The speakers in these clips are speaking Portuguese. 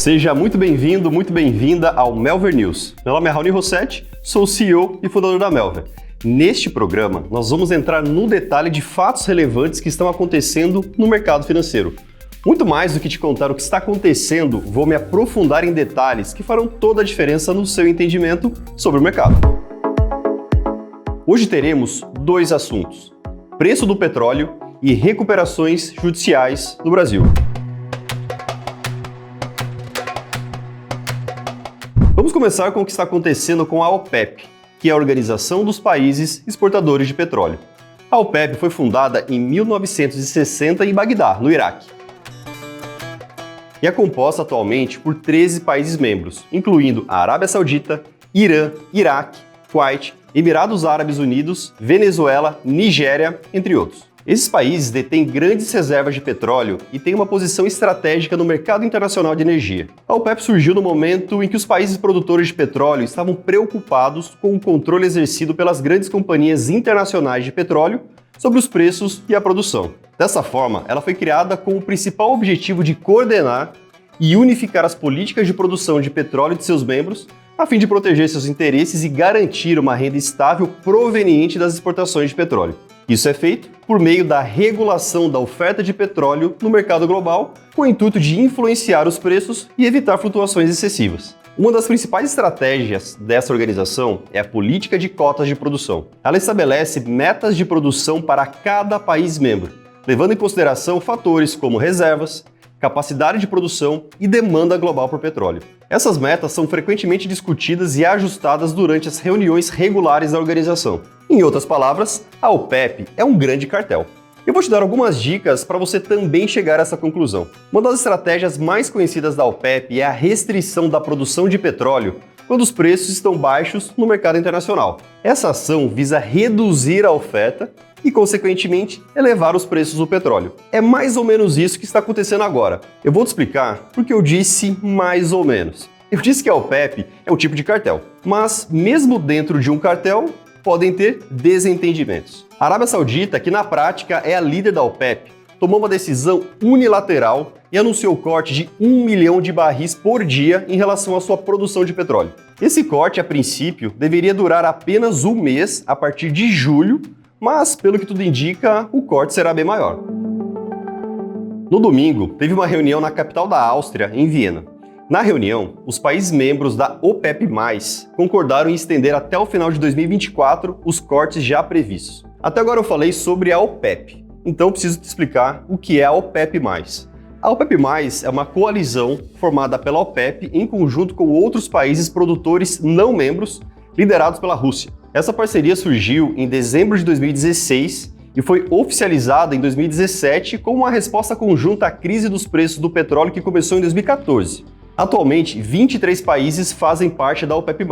Seja muito bem-vindo, muito bem-vinda ao Melver News. Meu nome é Raoni Rossetti, sou o CEO e fundador da Melver. Neste programa, nós vamos entrar no detalhe de fatos relevantes que estão acontecendo no mercado financeiro. Muito mais do que te contar o que está acontecendo, vou me aprofundar em detalhes que farão toda a diferença no seu entendimento sobre o mercado. Hoje teremos dois assuntos: preço do petróleo e recuperações judiciais no Brasil. Vamos começar com o que está acontecendo com a OPEP, que é a Organização dos Países Exportadores de Petróleo. A OPEP foi fundada em 1960 em Bagdá, no Iraque. E é composta atualmente por 13 países membros, incluindo a Arábia Saudita, Irã, Iraque, Kuwait, Emirados Árabes Unidos, Venezuela, Nigéria, entre outros. Esses países detêm grandes reservas de petróleo e têm uma posição estratégica no mercado internacional de energia. A OPEP surgiu no momento em que os países produtores de petróleo estavam preocupados com o controle exercido pelas grandes companhias internacionais de petróleo sobre os preços e a produção. Dessa forma, ela foi criada com o principal objetivo de coordenar e unificar as políticas de produção de petróleo de seus membros, a fim de proteger seus interesses e garantir uma renda estável proveniente das exportações de petróleo. Isso é feito por meio da regulação da oferta de petróleo no mercado global, com o intuito de influenciar os preços e evitar flutuações excessivas. Uma das principais estratégias dessa organização é a política de cotas de produção. Ela estabelece metas de produção para cada país membro, levando em consideração fatores como reservas, capacidade de produção e demanda global por petróleo. Essas metas são frequentemente discutidas e ajustadas durante as reuniões regulares da organização. Em outras palavras, a OPEP é um grande cartel. Eu vou te dar algumas dicas para você também chegar a essa conclusão. Uma das estratégias mais conhecidas da OPEP é a restrição da produção de petróleo quando os preços estão baixos no mercado internacional. Essa ação visa reduzir a oferta e, consequentemente, elevar os preços do petróleo. É mais ou menos isso que está acontecendo agora. Eu vou te explicar porque eu disse mais ou menos. Eu disse que a OPEP é um tipo de cartel, mas mesmo dentro de um cartel, podem ter desentendimentos. A Arábia Saudita, que na prática é a líder da OPEP, tomou uma decisão unilateral e anunciou o corte de 1 milhão de barris por dia em relação à sua produção de petróleo. Esse corte, a princípio, deveria durar apenas um mês a partir de julho, mas, pelo que tudo indica, o corte será bem maior. No domingo, teve uma reunião na capital da Áustria, em Viena. Na reunião, os países membros da OPEP+, concordaram em estender até o final de 2024 os cortes já previstos. Até agora eu falei sobre a OPEP, então preciso te explicar o que é a OPEP+. A OPEP+, é uma coalizão formada pela OPEP em conjunto com outros países produtores não membros, liderados pela Rússia. Essa parceria surgiu em dezembro de 2016 e foi oficializada em 2017 como uma resposta conjunta à crise dos preços do petróleo que começou em 2014. Atualmente, 23 países fazem parte da OPEP+,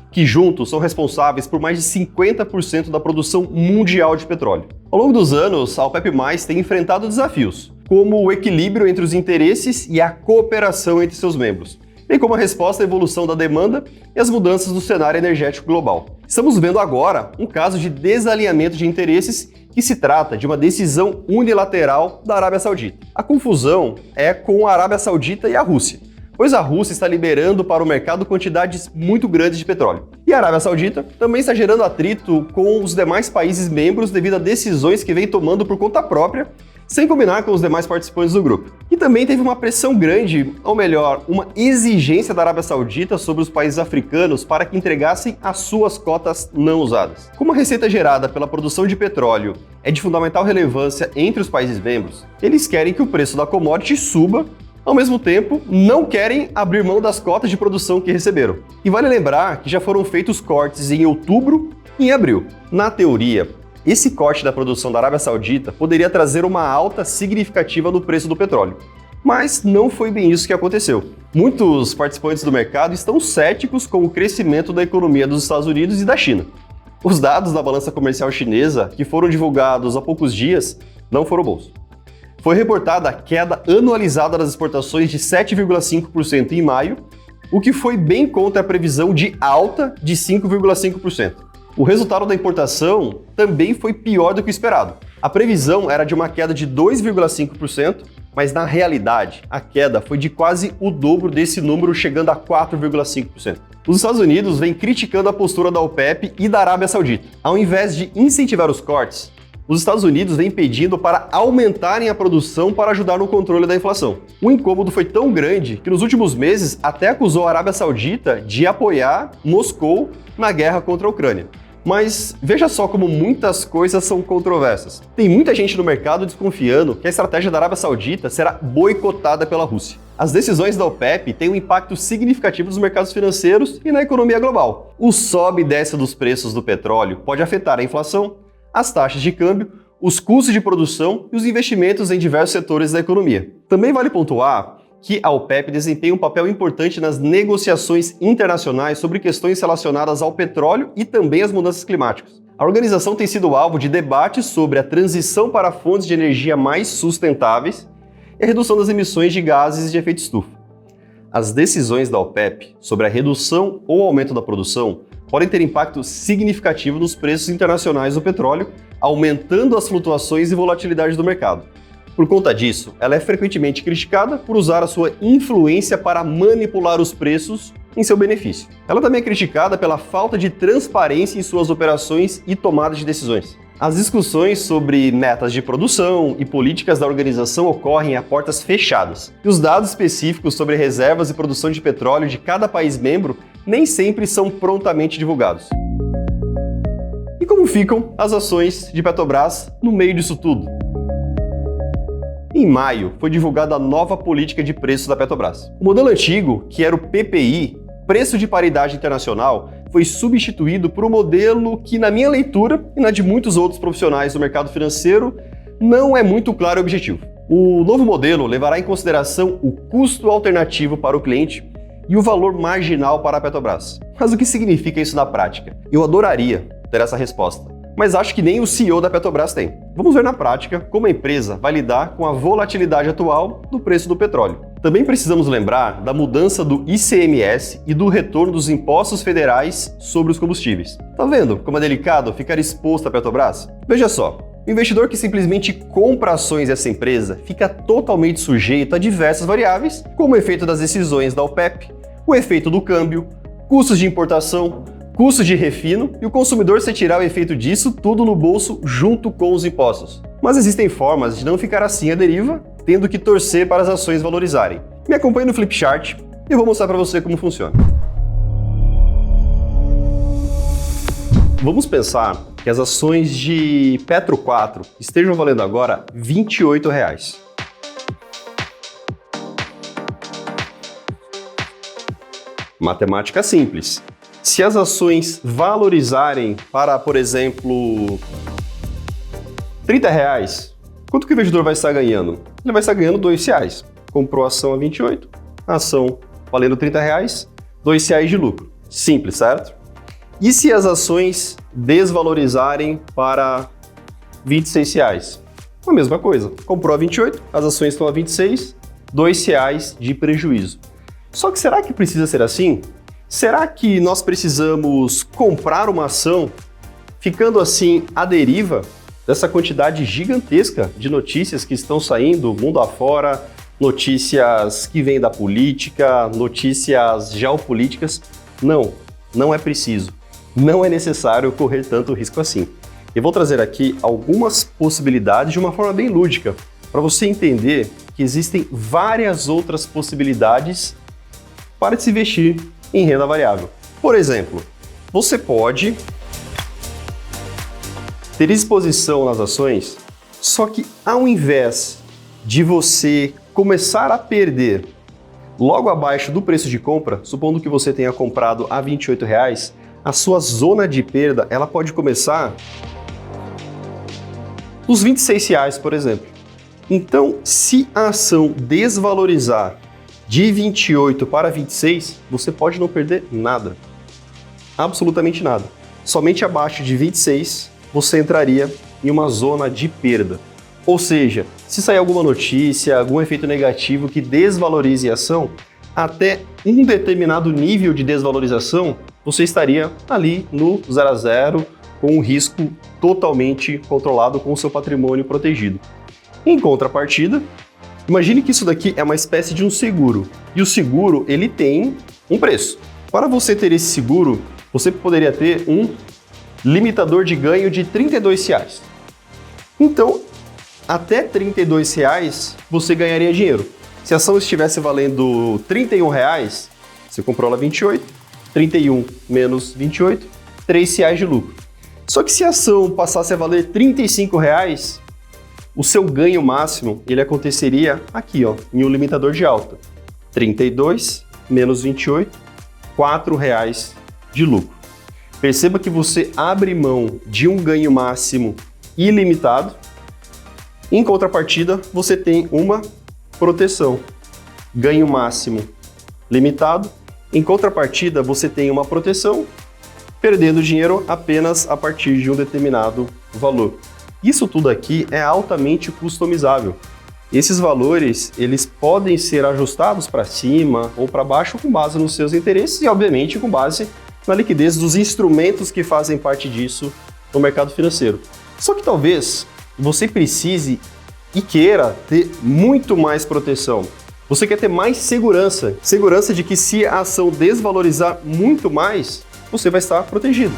que juntos são responsáveis por mais de 50% da produção mundial de petróleo. Ao longo dos anos, a OPEP+, tem enfrentado desafios, como o equilíbrio entre os interesses e a cooperação entre seus membros, bem como a resposta à evolução da demanda e as mudanças do cenário energético global. Estamos vendo agora um caso de desalinhamento de interesses que se trata de uma decisão unilateral da Arábia Saudita. A confusão é com a Arábia Saudita e a Rússia, pois a Rússia está liberando para o mercado quantidades muito grandes de petróleo. E a Arábia Saudita também está gerando atrito com os demais países membros devido a decisões que vem tomando por conta própria, sem combinar com os demais participantes do grupo. E também teve uma pressão grande, ou melhor, uma exigência da Arábia Saudita sobre os países africanos para que entregassem as suas cotas não usadas. Como a receita gerada pela produção de petróleo é de fundamental relevância entre os países membros, eles querem que o preço da commodity suba. Ao mesmo tempo, não querem abrir mão das cotas de produção que receberam. E vale lembrar que já foram feitos cortes em outubro e em abril. Na teoria, esse corte da produção da Arábia Saudita poderia trazer uma alta significativa no preço do petróleo. Mas não foi bem isso que aconteceu. Muitos participantes do mercado estão céticos com o crescimento da economia dos Estados Unidos e da China. Os dados da balança comercial chinesa, que foram divulgados há poucos dias, não foram bons. Foi reportada a queda anualizada das exportações de 7,5% em maio, o que foi bem contra a previsão de alta de 5,5%. O resultado da importação também foi pior do que o esperado. A previsão era de uma queda de 2,5%, mas na realidade a queda foi de quase o dobro desse número, chegando a 4,5%. Os Estados Unidos vêm criticando a postura da OPEP e da Arábia Saudita. Ao invés de incentivar os cortes, os Estados Unidos vêm pedindo para aumentarem a produção para ajudar no controle da inflação. O incômodo foi tão grande que nos últimos meses até acusou a Arábia Saudita de apoiar Moscou na guerra contra a Ucrânia. Mas veja só como muitas coisas são controversas. Tem muita gente no mercado desconfiando que a estratégia da Arábia Saudita será boicotada pela Rússia. As decisões da OPEP têm um impacto significativo nos mercados financeiros e na economia global. O sobe e desce dos preços do petróleo pode afetar a inflação, as taxas de câmbio, os custos de produção e os investimentos em diversos setores da economia. Também vale pontuar que a OPEP desempenha um papel importante nas negociações internacionais sobre questões relacionadas ao petróleo e também às mudanças climáticas. A organização tem sido alvo de debates sobre a transição para fontes de energia mais sustentáveis e a redução das emissões de gases de efeito estufa. As decisões da OPEP sobre a redução ou aumento da produção podem ter impacto significativo nos preços internacionais do petróleo, aumentando as flutuações e volatilidade do mercado. Por conta disso, ela é frequentemente criticada por usar a sua influência para manipular os preços em seu benefício. Ela também é criticada pela falta de transparência em suas operações e tomada de decisões. As discussões sobre metas de produção e políticas da organização ocorrem a portas fechadas, e os dados específicos sobre reservas e produção de petróleo de cada país membro nem sempre são prontamente divulgados. E como ficam as ações de Petrobras no meio disso tudo? Em maio, foi divulgada a nova política de preços da Petrobras. O modelo antigo, que era o PPI, Preço de Paridade Internacional, foi substituído por um modelo que, na minha leitura e na de muitos outros profissionais do mercado financeiro, não é muito claro e objetivo. O novo modelo levará em consideração o custo alternativo para o cliente e o valor marginal para a Petrobras. Mas o que significa isso na prática? Eu adoraria ter essa resposta, mas acho que nem o CEO da Petrobras tem. Vamos ver na prática como a empresa vai lidar com a volatilidade atual do preço do petróleo. Também precisamos lembrar da mudança do ICMS e do retorno dos impostos federais sobre os combustíveis. Tá vendo como é delicado ficar exposto à Petrobras? Veja só, o investidor que simplesmente compra ações dessa empresa fica totalmente sujeito a diversas variáveis, como o efeito das decisões da OPEP, o efeito do câmbio, custos de importação, custos de refino e o consumidor se tirar o efeito disso tudo no bolso junto com os impostos. Mas existem formas de não ficar assim à deriva, tendo que torcer para as ações valorizarem. Me acompanhe no Flipchart e eu vou mostrar para você como funciona. Vamos pensar que as ações de Petro 4 estejam valendo agora R$ 28. Matemática simples. Se as ações valorizarem para, por exemplo, R$ 30, quanto que o investidor vai estar ganhando? Ele vai estar ganhando R$ 2. Comprou a ação a 28, a ação valendo R$ 30, R$ 2 de lucro. Simples, certo? E se as ações desvalorizarem para R$ 26? A mesma coisa. Comprou a 28, as ações estão a 26, R$ 2 de prejuízo. Só que será que precisa ser assim? Será que nós precisamos comprar uma ação ficando assim à deriva dessa quantidade gigantesca de notícias que estão saindo mundo afora, notícias que vêm da política, notícias geopolíticas? Não, não é preciso. Não é necessário correr tanto risco assim. Eu vou trazer aqui algumas possibilidades de uma forma bem lúdica, para você entender que existem várias outras possibilidades para se investir em renda variável. Por exemplo, você pode ter exposição nas ações, só que ao invés de você começar a perder logo abaixo do preço de compra, supondo que você tenha comprado a R$ 28, a sua zona de perda ela pode começar nos R$ 26, por exemplo. Então, se a ação desvalorizar de 28 para 26, você pode não perder nada. Absolutamente nada. Somente abaixo de 26, você entraria em uma zona de perda. Ou seja, se sair alguma notícia, algum efeito negativo que desvalorize a ação, até um determinado nível de desvalorização, você estaria ali no 0 a 0, com um risco totalmente controlado, com o seu patrimônio protegido. Em contrapartida, Imagine que isso daqui é uma espécie de um seguro, e o seguro ele tem um preço. Para você ter esse seguro, você poderia ter um limitador de ganho de R$ 32. Então, até R$ 32 você ganharia dinheiro. Se a ação estivesse valendo R$ 31, você comprou ela 28, 31 menos 28, R$ 3 de lucro. Só que se a ação passasse a valer R$ 35, o seu ganho máximo ele aconteceria aqui, ó, em um limitador de alta. 32 menos 28, R$ 4 de lucro. Perceba que você abre mão de um ganho máximo ilimitado. Em contrapartida, você tem uma proteção. Ganho máximo limitado. Em contrapartida, você tem uma proteção, perdendo dinheiro apenas a partir de um determinado valor. Isso tudo aqui é altamente customizável. Esses valores, eles podem ser ajustados para cima ou para baixo com base nos seus interesses e, obviamente, com base na liquidez dos instrumentos que fazem parte disso no mercado financeiro. Só que talvez você precise e queira ter muito mais proteção. Você quer ter mais segurança, segurança de que se a ação desvalorizar muito mais, você vai estar protegido.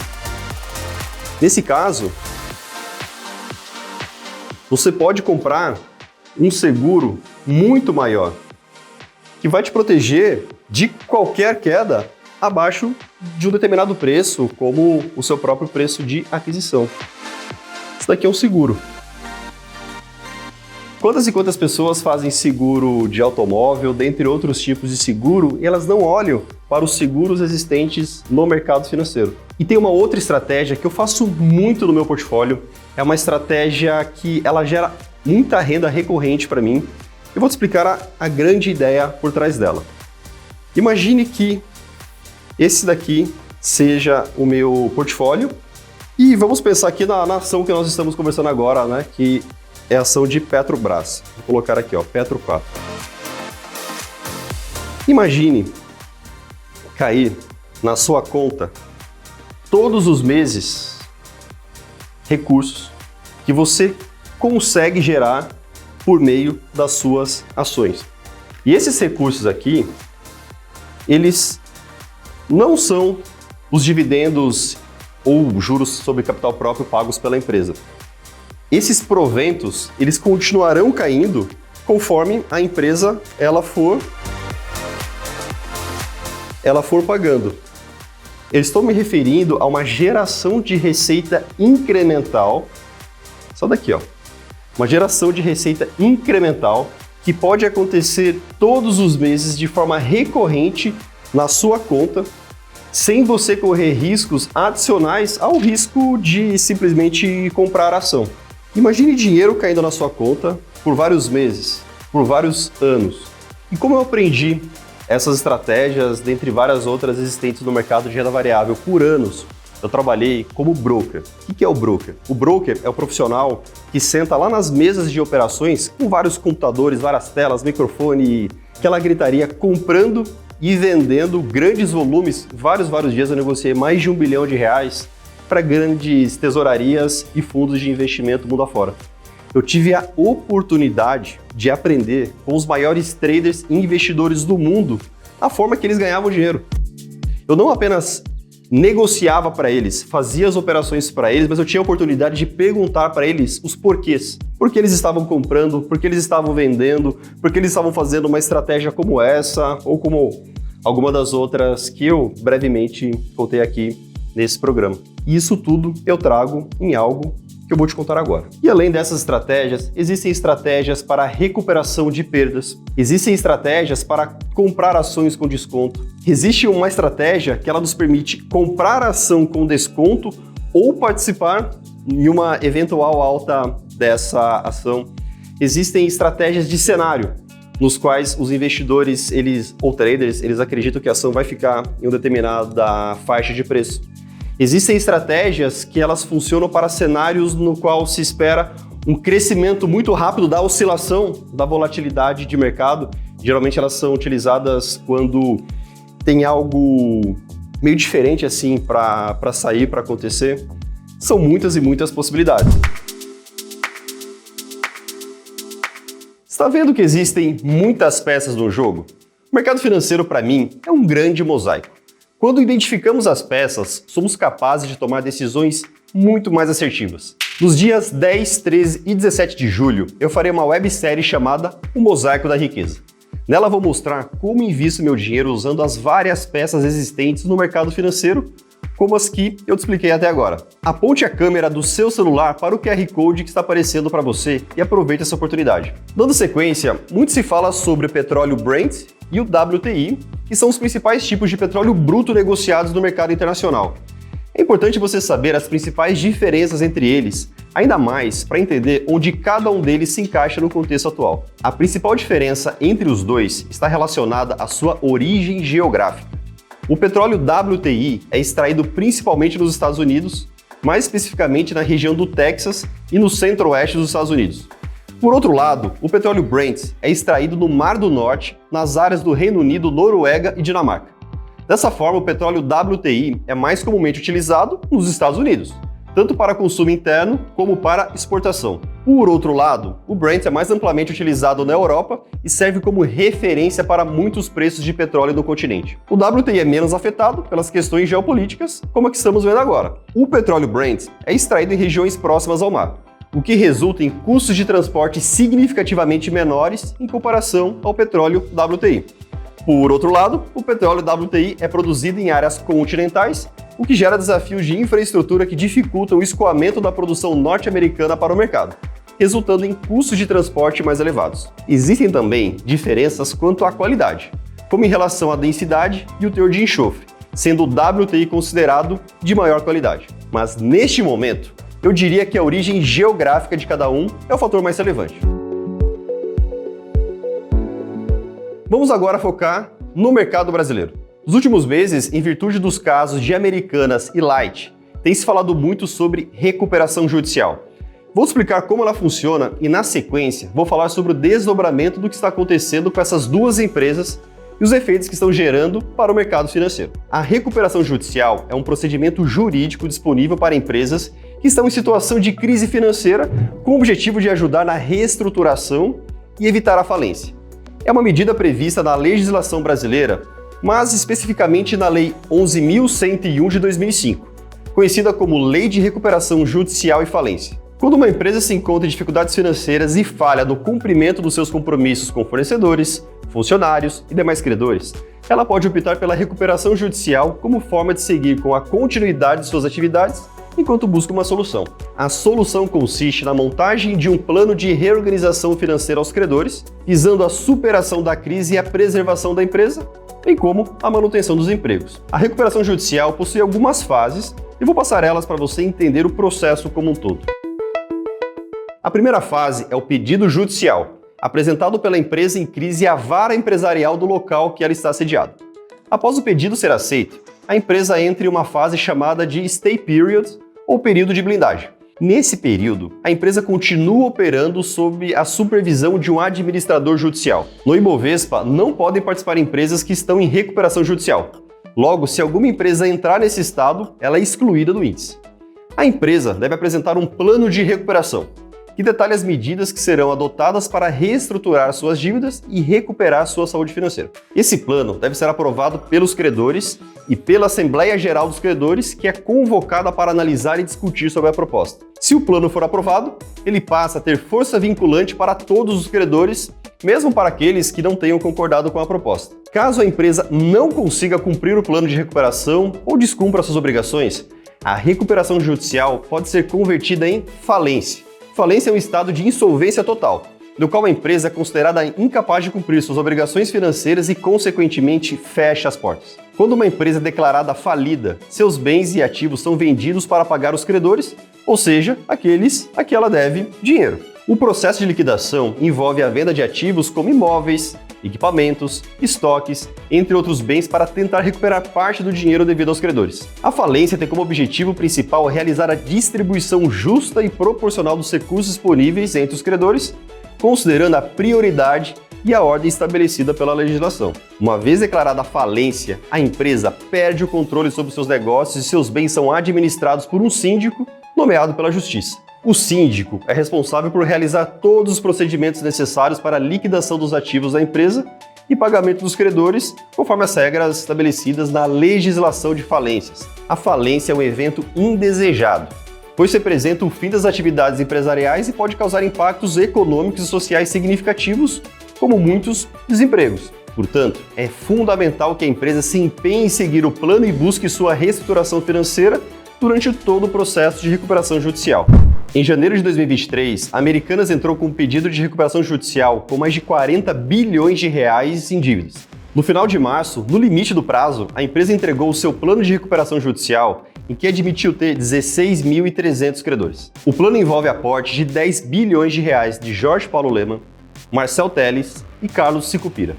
Nesse caso, você pode comprar um seguro muito maior, que vai te proteger de qualquer queda abaixo de um determinado preço, como o seu próprio preço de aquisição. Isso daqui é um seguro. Quantas e quantas pessoas fazem seguro de automóvel, dentre outros tipos de seguro, e elas não olham para os seguros existentes no mercado financeiro? E tem uma outra estratégia que eu faço muito no meu portfólio, é uma estratégia que ela gera muita renda recorrente para mim. Eu vou te explicar a grande ideia por trás dela. Imagine que esse daqui seja o meu portfólio e vamos pensar aqui na ação que nós estamos conversando agora, né, que é a ação de Petrobras. Vou colocar aqui, ó, Petro 4. Imagine cair na sua conta todos os meses recursos que você consegue gerar por meio das suas ações. E esses recursos aqui, eles não são os dividendos ou juros sobre capital próprio pagos pela empresa. Esses proventos, eles continuarão caindo conforme a empresa ela for pagando. Eu estou me referindo a uma geração de receita incremental, só daqui, ó. Uma geração de receita incremental que pode acontecer todos os meses de forma recorrente na sua conta, sem você correr riscos adicionais ao risco de simplesmente comprar a ação. Imagine dinheiro caindo na sua conta por vários meses, por vários anos. E como eu aprendi essas estratégias, dentre várias outras existentes no mercado de renda variável por anos, eu trabalhei como broker. O que é o broker? O broker é o profissional que senta lá nas mesas de operações com vários computadores, várias telas, microfone, aquela gritaria, comprando e vendendo grandes volumes. Vários dias eu negociei mais de R$1 bilhão para grandes tesourarias e fundos de investimento mundo afora. Eu tive a oportunidade de aprender com os maiores traders e investidores do mundo a forma que eles ganhavam dinheiro. Eu não apenas negociava para eles, fazia as operações para eles, mas eu tinha a oportunidade de perguntar para eles os porquês. Por que eles estavam comprando, por que eles estavam vendendo, por que eles estavam fazendo uma estratégia como essa ou como alguma das outras que eu brevemente contei aqui nesse programa. E isso tudo eu trago em algo que eu vou te contar agora. E além dessas estratégias, existem estratégias para recuperação de perdas, existem estratégias para comprar ações com desconto, existe uma estratégia que ela nos permite comprar ação com desconto ou participar em uma eventual alta dessa ação. Existem estratégias de cenário, nos quais os investidores ou traders acreditam que a ação vai ficar em uma determinada faixa de preço. Existem estratégias que elas funcionam para cenários no qual se espera um crescimento muito rápido da oscilação, da volatilidade de mercado. Geralmente elas são utilizadas quando tem algo meio diferente assim para sair, para acontecer. São muitas e muitas possibilidades. Está vendo que existem muitas peças no jogo? O mercado financeiro, para mim, é um grande mosaico. Quando identificamos as peças, somos capazes de tomar decisões muito mais assertivas. Nos dias 10, 13 e 17 de julho, eu farei uma websérie chamada O Mosaico da Riqueza. Nela vou mostrar como invisto meu dinheiro usando as várias peças existentes no mercado financeiro, como as que eu te expliquei até agora. Aponte a câmera do seu celular para o QR Code que está aparecendo para você e aproveite essa oportunidade. Dando sequência, muito se fala sobre o petróleo Brent e o WTI, que são os principais tipos de petróleo bruto negociados no mercado internacional. É importante você saber as principais diferenças entre eles, ainda mais para entender onde cada um deles se encaixa no contexto atual. A principal diferença entre os dois está relacionada à sua origem geográfica. O petróleo WTI é extraído principalmente nos Estados Unidos, mais especificamente na região do Texas e no centro-oeste dos Estados Unidos. Por outro lado, o petróleo Brent é extraído no Mar do Norte, nas áreas do Reino Unido, Noruega e Dinamarca. Dessa forma, o petróleo WTI é mais comumente utilizado nos Estados Unidos, tanto para consumo interno como para exportação. Por outro lado, o Brent é mais amplamente utilizado na Europa e serve como referência para muitos preços de petróleo no continente. O WTI é menos afetado pelas questões geopolíticas, como a que estamos vendo agora. O petróleo Brent é extraído em regiões próximas ao mar, o que resulta em custos de transporte significativamente menores em comparação ao petróleo WTI. Por outro lado, o petróleo WTI é produzido em áreas continentais, o que gera desafios de infraestrutura que dificultam o escoamento da produção norte-americana para o mercado, resultando em custos de transporte mais elevados. Existem também diferenças quanto à qualidade, como em relação à densidade e o teor de enxofre, sendo o WTI considerado de maior qualidade. Mas neste momento, eu diria que a origem geográfica de cada um é o fator mais relevante. Vamos agora focar no mercado brasileiro. Nos últimos meses, em virtude dos casos de Americanas e Light, tem se falado muito sobre recuperação judicial. Vou explicar como ela funciona e, na sequência, vou falar sobre o desdobramento do que está acontecendo com essas duas empresas e os efeitos que estão gerando para o mercado financeiro. A recuperação judicial é um procedimento jurídico disponível para empresas que estão em situação de crise financeira com o objetivo de ajudar na reestruturação e evitar a falência. É uma medida prevista na legislação brasileira, mas especificamente na Lei 11.101 de 2005, conhecida como Lei de Recuperação Judicial e Falência. Quando uma empresa se encontra em dificuldades financeiras e falha no cumprimento dos seus compromissos com fornecedores, funcionários e demais credores, ela pode optar pela recuperação judicial como forma de seguir com a continuidade de suas atividades enquanto busca uma solução. A solução consiste na montagem de um plano de reorganização financeira aos credores, visando a superação da crise e a preservação da empresa, bem como a manutenção dos empregos. A recuperação judicial possui algumas fases e vou passar elas para você entender o processo como um todo. A primeira fase é o pedido judicial, apresentado pela empresa em crise à vara empresarial do local que ela está sediada. Após o pedido ser aceito, a empresa entra em uma fase chamada de Stay Period, ou período de blindagem. Nesse período, a empresa continua operando sob a supervisão de um administrador judicial. No Ibovespa, não podem participar empresas que estão em recuperação judicial. Logo, se alguma empresa entrar nesse estado, ela é excluída do índice. A empresa deve apresentar um plano de recuperação, que detalha as medidas que serão adotadas para reestruturar suas dívidas e recuperar sua saúde financeira. Esse plano deve ser aprovado pelos credores e pela Assembleia Geral dos Credores, que é convocada para analisar e discutir sobre a proposta. Se o plano for aprovado, ele passa a ter força vinculante para todos os credores, mesmo para aqueles que não tenham concordado com a proposta. Caso a empresa não consiga cumprir o plano de recuperação ou descumpra suas obrigações, a recuperação judicial pode ser convertida em falência. Falência é um estado de insolvência total, no qual a empresa é considerada incapaz de cumprir suas obrigações financeiras e, consequentemente, fecha as portas. Quando uma empresa é declarada falida, seus bens e ativos são vendidos para pagar os credores, ou seja, aqueles a que ela deve dinheiro. O processo de liquidação envolve a venda de ativos como imóveis, equipamentos, estoques, entre outros bens para tentar recuperar parte do dinheiro devido aos credores. A falência tem como objetivo principal realizar a distribuição justa e proporcional dos recursos disponíveis entre os credores, considerando a prioridade e a ordem estabelecida pela legislação. Uma vez declarada a falência, a empresa perde o controle sobre seus negócios e seus bens são administrados por um síndico nomeado pela Justiça. O síndico é responsável por realizar todos os procedimentos necessários para a liquidação dos ativos da empresa e pagamento dos credores, conforme as regras estabelecidas na legislação de falências. A falência é um evento indesejado, pois representa o fim das atividades empresariais e pode causar impactos econômicos e sociais significativos, como muitos desempregos. Portanto, é fundamental que a empresa se empenhe em seguir o plano e busque sua reestruturação financeira durante todo o processo de recuperação judicial. Em janeiro de 2023, a Americanas entrou com um pedido de recuperação judicial com mais de 40 bilhões de reais em dívidas. No final de março, no limite do prazo, a empresa entregou o seu plano de recuperação judicial, em que admitiu ter 16.300 credores. O plano envolve aporte de 10 bilhões de reais de Jorge Paulo Lemann, Marcel Telles e Carlos Sicupira.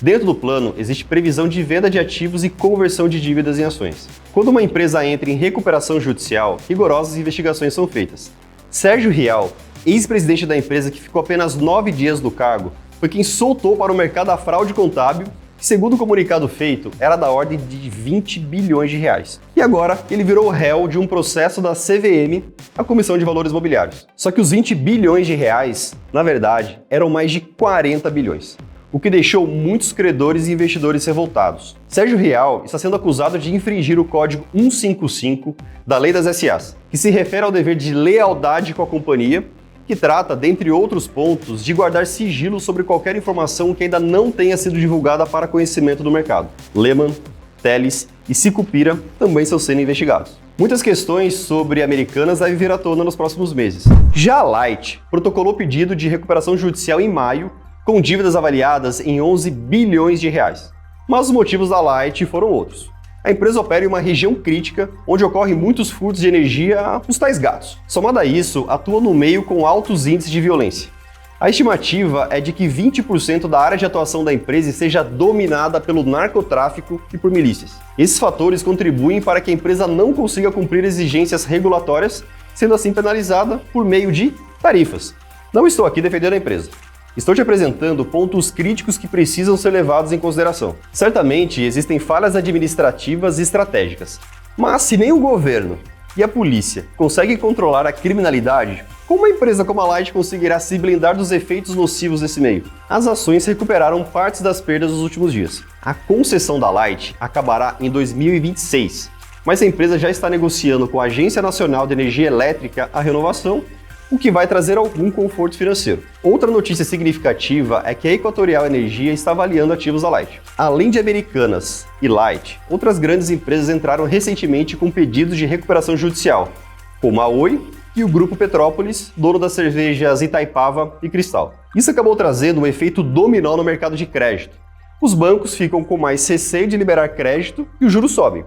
Dentro do plano, existe previsão de venda de ativos e conversão de dívidas em ações. Quando uma empresa entra em recuperação judicial, rigorosas investigações são feitas. Sérgio Rial, ex-presidente da empresa que ficou apenas 9 dias no cargo, foi quem soltou para o mercado a fraude contábil, que, segundo o comunicado feito, era da ordem de 20 bilhões de reais. E agora ele virou réu de um processo da CVM, a Comissão de Valores Mobiliários. Só que os 20 bilhões de reais, na verdade, eram mais de 40 bilhões. O que deixou muitos credores e investidores revoltados. Sérgio Rial está sendo acusado de infringir o Código 155 da Lei das SAs, que se refere ao dever de lealdade com a companhia, que trata, dentre outros pontos, de guardar sigilo sobre qualquer informação que ainda não tenha sido divulgada para conhecimento do mercado. Lemann, Telles e Sicupira também estão sendo investigados. Muitas questões sobre Americanas devem vir à tona nos próximos meses. Já a Light protocolou pedido de recuperação judicial em maio, com dívidas avaliadas em 11 bilhões de reais. Mas os motivos da Light foram outros. A empresa opera em uma região crítica, onde ocorrem muitos furtos de energia, os tais gatos. Somado a isso, atua no meio com altos índices de violência. A estimativa é de que 20% da área de atuação da empresa seja dominada pelo narcotráfico e por milícias. Esses fatores contribuem para que a empresa não consiga cumprir exigências regulatórias, sendo assim penalizada por meio de tarifas. Não estou aqui defendendo a empresa. Estou te apresentando pontos críticos que precisam ser levados em consideração. Certamente existem falhas administrativas e estratégicas, mas se nem o governo e a polícia conseguem controlar a criminalidade, como uma empresa como a Light conseguirá se blindar dos efeitos nocivos desse meio? As ações recuperaram partes das perdas dos últimos dias. A concessão da Light acabará em 2026, mas a empresa já está negociando com a Agência Nacional de Energia Elétrica a renovação, o que vai trazer algum conforto financeiro. Outra notícia significativa é que a Equatorial Energia está avaliando ativos da Light. Além de Americanas e Light, outras grandes empresas entraram recentemente com pedidos de recuperação judicial, como a Oi e o Grupo Petrópolis, dono das cervejas Itaipava e Cristal. Isso acabou trazendo um efeito dominó no mercado de crédito. Os bancos ficam com mais receio de liberar crédito e os juros sobem.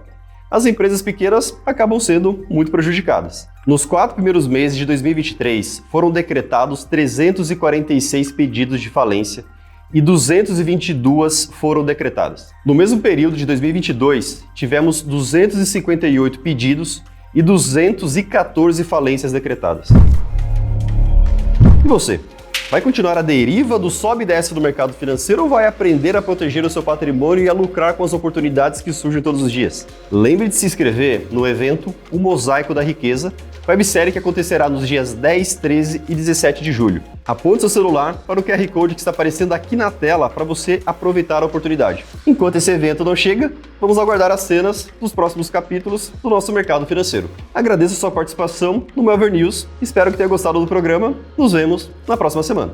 As empresas pequenas acabam sendo muito prejudicadas. Nos 4 primeiros meses de 2023, foram decretados 346 pedidos de falência e 222 foram decretadas. No mesmo período de 2022, tivemos 258 pedidos e 214 falências decretadas. E você? Vai continuar a deriva do sobe e desce do mercado financeiro ou vai aprender a proteger o seu patrimônio e a lucrar com as oportunidades que surgem todos os dias? Lembre de se inscrever no evento O Mosaico da Riqueza, websérie que acontecerá nos dias 10, 13 e 17 de julho. Aponte seu celular para o QR Code que está aparecendo aqui na tela para você aproveitar a oportunidade. Enquanto esse evento não chega, vamos aguardar as cenas dos próximos capítulos do nosso mercado financeiro. Agradeço a sua participação no Melver News, espero que tenha gostado do programa, nos vemos na próxima semana.